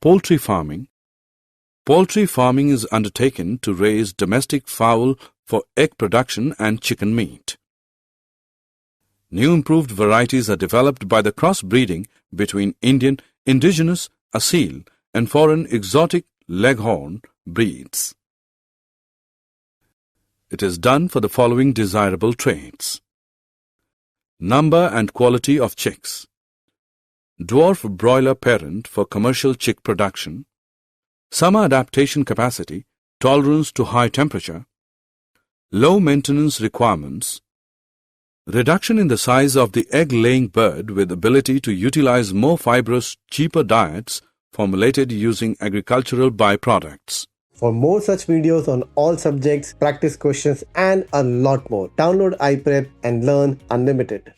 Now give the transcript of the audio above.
Poultry farming. Poultry farming is undertaken to raise domestic fowl for egg production and chicken meat. New improved varieties are developed by the cross-breeding between Indian indigenous Asil and foreign exotic Leghorn breeds. It is done for the following desirable traits: number and quality of chicks, dwarf broiler parent for commercial chick production, summer adaptation capacity, tolerance to high temperature, low maintenance requirements, reduction in the size of the egg-laying bird with ability to utilize more fibrous, cheaper diets formulated using agricultural byproducts. For more such videos on all subjects, practice questions and a lot more, download iPrep and learn unlimited.